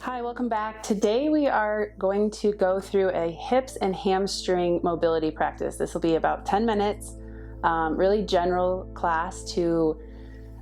Hi, welcome back. Today we are going to go through a hips and hamstring mobility practice. This will be about 10 minutes, really general class to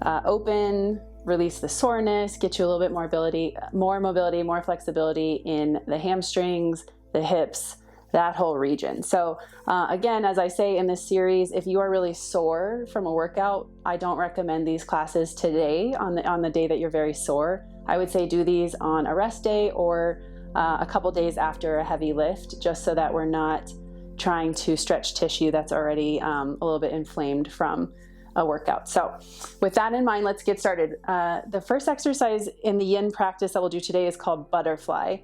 open, release the soreness, get you a little bit more mobility, more flexibility in the hamstrings, the hips, that whole region. So again, as I say in this series, if you are really sore from a workout, I don't recommend these classes today on the day that you're very sore. I would say do these on a rest day or a couple days after a heavy lift, just so that we're not trying to stretch tissue that's already a little bit inflamed from a workout. So with that in mind, let's get started. The first exercise in the yin practice that we'll do today is called butterfly.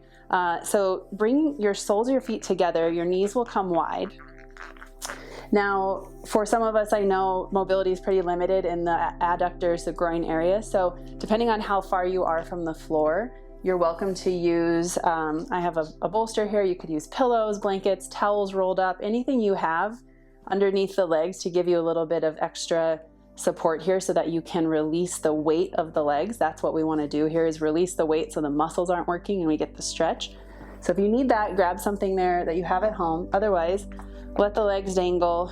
So bring your soles of your feet together, your knees will come wide. Now, for some of us, I know mobility is pretty limited in the adductors, the groin area. So depending on how far you are from the floor, you're welcome to use, I have a bolster here. You could use pillows, blankets, towels rolled up, anything you have underneath the legs to give you a little bit of extra support here so that you can release the weight of the legs. That's what we want to do here, is release the weight so the muscles aren't working and we get the stretch. So if you need that, grab something there that you have at home. Otherwise, let the legs dangle.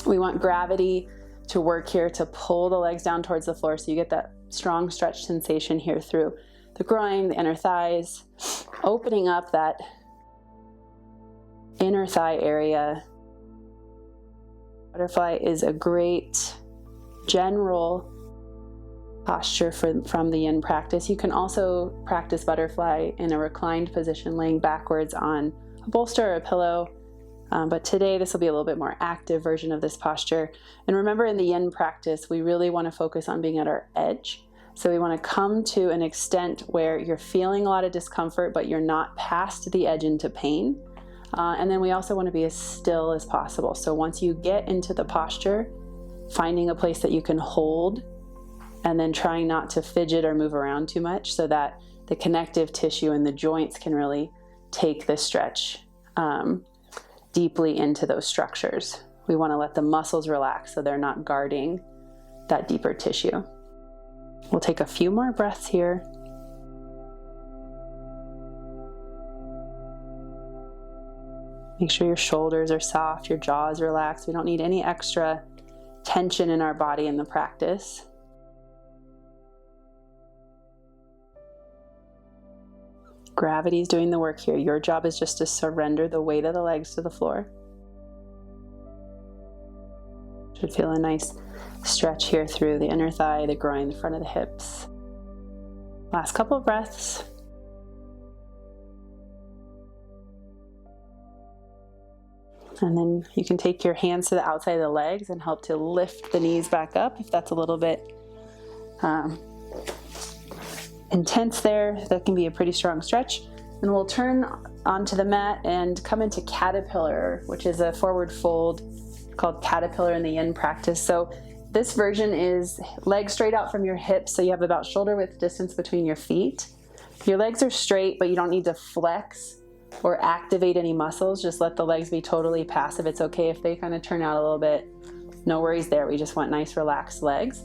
We want gravity to work here to pull the legs down towards the floor so you get that strong stretch sensation here through the groin, the inner thighs, opening up that inner thigh area. Butterfly is a great general posture from the yin practice. You can also practice butterfly in a reclined position, laying backwards on a bolster or a pillow. But today this will be a little bit more active version of this posture. And remember, in the yin practice, we really want to focus on being at our edge. So we want to come to an extent where you're feeling a lot of discomfort, but you're not past the edge into pain. And then we also want to be as still as possible. So once you get into the posture, finding a place that you can hold and then trying not to fidget or move around too much so that the connective tissue and the joints can really take the stretch deeply into those structures. We want to let the muscles relax so they're not guarding that deeper tissue. We'll take a few more breaths here. Make sure your shoulders are soft, your jaw is relaxed. We don't need any extra tension in our body in the practice. Gravity is doing the work here. Your job is just to surrender the weight of the legs to the floor. Should feel a nice stretch here through the inner thigh, the groin, the front of the hips. Last couple of breaths. And then you can take your hands to the outside of the legs and help to lift the knees back up if that's a little bit intense there. That can be a pretty strong stretch. And we'll turn onto the mat and come into caterpillar, which is a forward fold called caterpillar in the yin practice. So this version is legs straight out from your hips, so you have about shoulder width distance between your feet. Your legs are straight, but you don't need to flex or activate any muscles. Just let the legs be totally passive. It's okay if they kind of turn out a little bit. No worries there. We just want nice relaxed legs.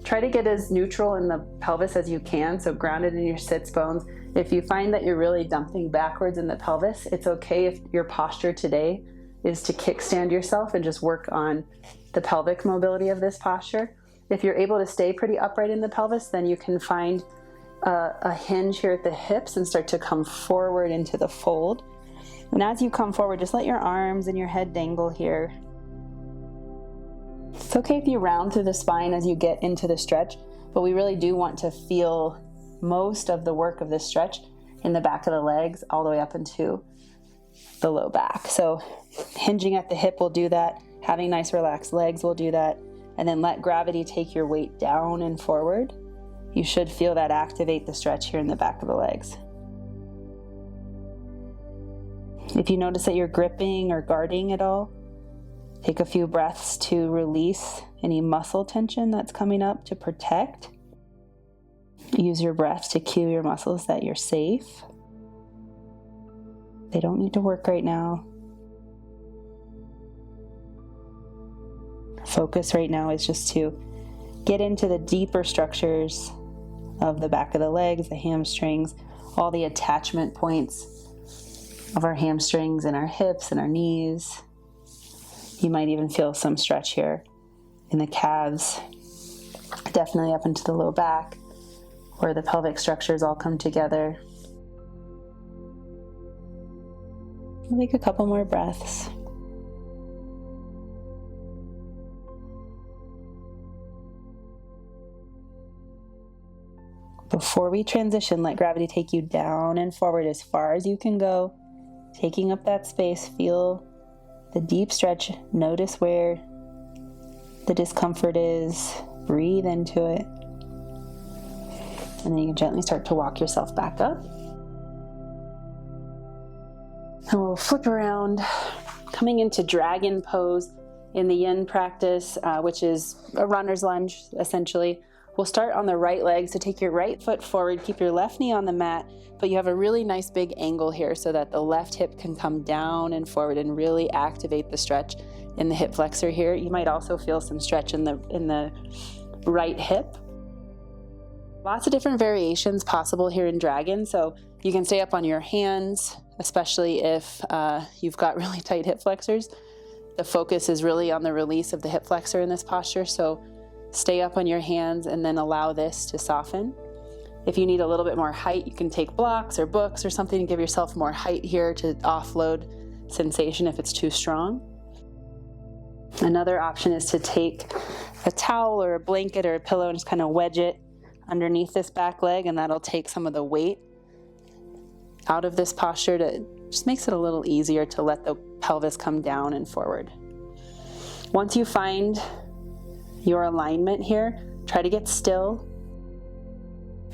Try to get as neutral in the pelvis as you can, so grounded in your sits bones. If you find that you're really dumping backwards in the pelvis, it's okay if your posture today is to kickstand yourself and just work on the pelvic mobility of this posture. If you're able to stay pretty upright in the pelvis, then you can find a hinge here at the hips and start to come forward into the fold. And as you come forward, just let your arms and your head dangle here. It's okay if you round through the spine as you get into the stretch, but we really do want to feel most of the work of this stretch in the back of the legs all the way up into the low back. So hinging at the hip will do that. Having nice relaxed legs will do that. And then let gravity take your weight down and forward. You should feel that activate the stretch here in the back of the legs. If you notice that you're gripping or guarding at all, take a few breaths to release any muscle tension that's coming up to protect. Use your breath to cue your muscles that you're safe. They don't need to work right now. Focus right now is just to get into the deeper structures of the back of the legs, the hamstrings, all the attachment points of our hamstrings and our hips and our knees. You might even feel some stretch here in the calves, definitely up into the low back where the pelvic structures all come together. We'll take a couple more breaths. Before we transition, let gravity take you down and forward as far as you can go, taking up that space. Feel the deep stretch. Notice where the discomfort is. Breathe into it. And then you can gently start to walk yourself back up. And we'll flip around, coming into dragon pose in the yin practice, which is a runner's lunge, essentially. We'll start on the right leg, so take your right foot forward, keep your left knee on the mat, but you have a really nice big angle here so that the left hip can come down and forward and really activate the stretch in the hip flexor here. You might also feel some stretch in the right hip. Lots of different variations possible here in dragon, so you can stay up on your hands, especially if you've got really tight hip flexors. The focus is really on the release of the hip flexor in this posture, so stay up on your hands and then allow this to soften. If you need a little bit more height, you can take blocks or books or something to give yourself more height here to offload sensation if it's too strong. Another option is to take a towel or a blanket or a pillow and just kind of wedge it underneath this back leg, and that'll take some of the weight out of this posture. To just makes it a little easier to let the pelvis come down and forward. Once you find your alignment here, try to get still.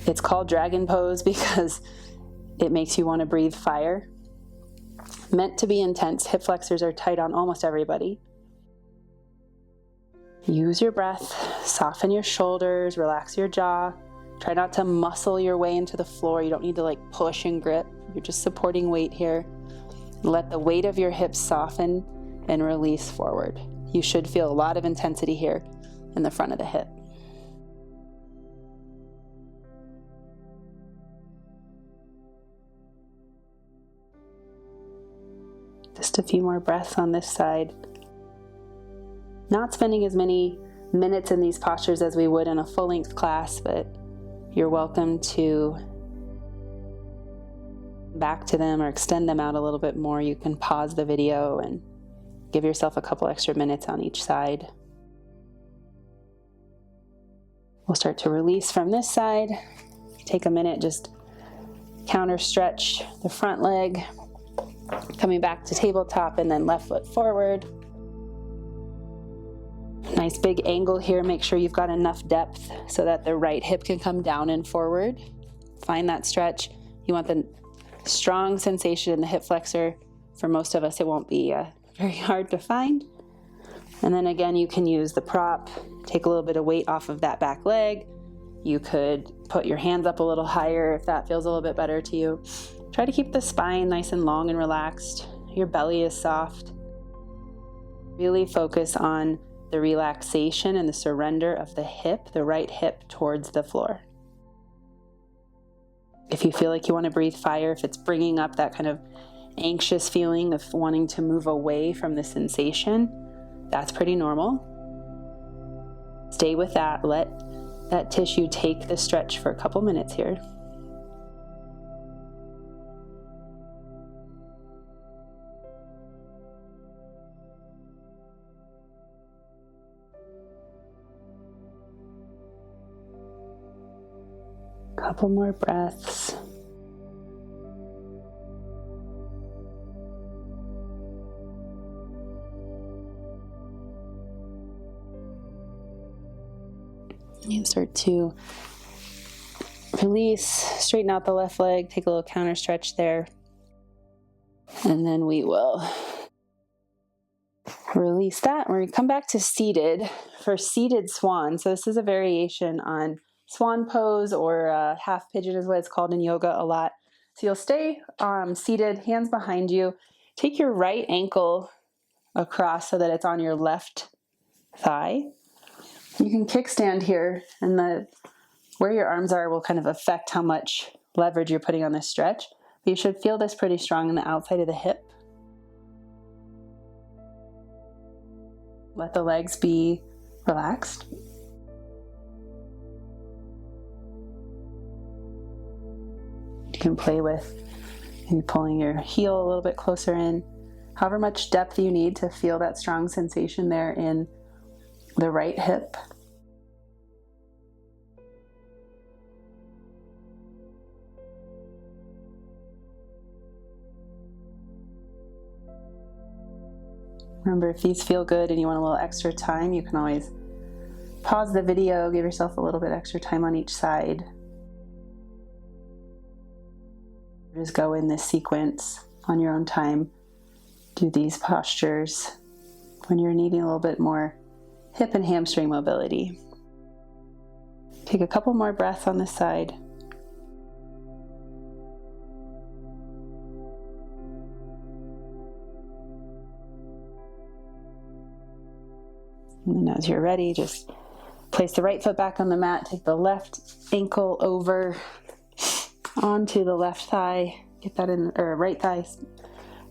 It's called dragon pose because it makes you want to breathe fire. Meant to be intense. Hip flexors are tight on almost everybody. Use your breath, soften your shoulders, relax your jaw. Try not to muscle your way into the floor. You don't need to like push and grip. You're just supporting weight here. Let the weight of your hips soften and release forward. You should feel a lot of intensity here in the front of the hip. Just a few more breaths on this side. Not spending as many minutes in these postures as we would in a full-length class, but you're welcome to back to them or extend them out a little bit more. You can pause the video and give yourself a couple extra minutes on each side. We'll start to release from this side. Take a minute, just counter stretch the front leg, coming back to tabletop and then left foot forward. Nice big angle here. Make sure you've got enough depth so that the right hip can come down and forward. Find that stretch. You want the strong sensation in the hip flexor. For most of us, it won't be very hard to find. And then again, you can use the prop, take a little bit of weight off of that back leg. You could put your hands up a little higher if that feels a little bit better to you. Try to keep the spine nice and long and relaxed. Your belly is soft. Really focus on the relaxation and the surrender of the hip, the right hip towards the floor. If you feel like you want to breathe fire, if it's bringing up that kind of anxious feeling of wanting to move away from the sensation, that's pretty normal. Stay with that. Let that tissue take the stretch for a couple minutes here. Couple more breaths. You start to release, straighten out the left leg, take a little counter stretch there. And then we will release that. We're going to come back to seated for seated swan. So this is a variation on swan pose, or half pigeon is what it's called in yoga a lot. So you'll stay seated, hands behind you. Take your right ankle across so that it's on your left thigh. You can kickstand here, and where your arms are will kind of affect how much leverage you're putting on this stretch. But you should feel this pretty strong in the outside of the hip. Let the legs be relaxed. You can play with maybe pulling your heel a little bit closer in. However much depth you need to feel that strong sensation there in the right hip. Remember, if these feel good and you want a little extra time, you can always pause the video, give yourself a little bit extra time on each side. Just go in this sequence on your own time. Do these postures when you're needing a little bit more hip and hamstring mobility. Take a couple more breaths on this side. And then as you're ready, just place the right foot back on the mat, take the left ankle over onto the left thigh, get that in, or right thigh,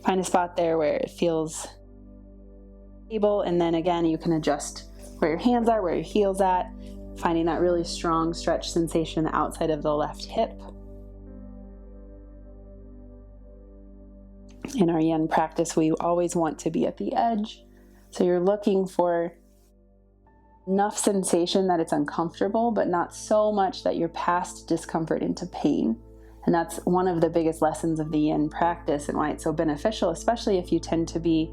find a spot there where it feels stable, and then again, you can adjust where your hands are, where your heel's at, finding that really strong stretch sensation outside of the left hip. In our Yin practice, we always want to be at the edge, so you're looking for enough sensation that it's uncomfortable, but not so much that you're past discomfort into pain. And that's one of the biggest lessons of the Yin practice and why it's so beneficial, especially if you tend to be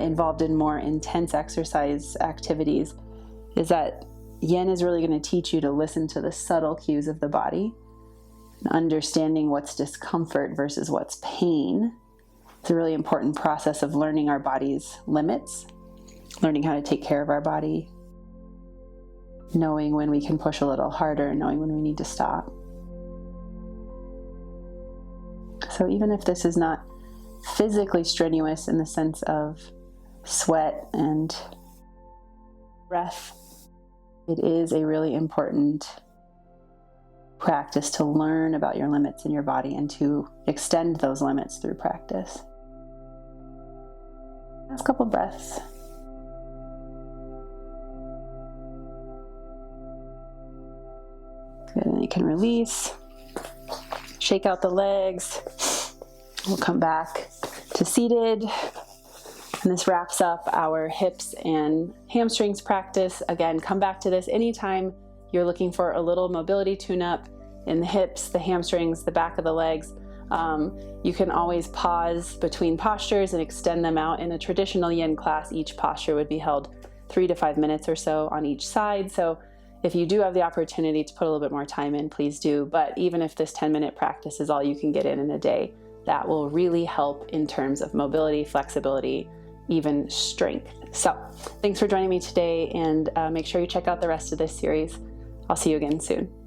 involved in more intense exercise activities, is that Yin is really going to teach you to listen to the subtle cues of the body and understanding what's discomfort versus what's pain. It's a really important process of learning our body's limits, learning how to take care of our body, knowing when we can push a little harder, knowing when we need to stop. So even if this is not physically strenuous in the sense of sweat and breath, it is a really important practice to learn about your limits in your body and to extend those limits through practice. Last couple breaths. Good, and you can release, shake out the legs. We'll come back to seated. And this wraps up our hips and hamstrings practice. Again, come back to this anytime you're looking for a little mobility tune-up in the hips, the hamstrings, the back of the legs. You can always pause between postures and extend them out. In a traditional Yin class, each posture would be held 3 to 5 minutes or so on each side. So if you do have the opportunity to put a little bit more time in, please do. But even if this 10-minute practice is all you can get in a day, that will really help in terms of mobility, flexibility, even strength. So thanks for joining me today, and make sure you check out the rest of this series. I'll see you again soon.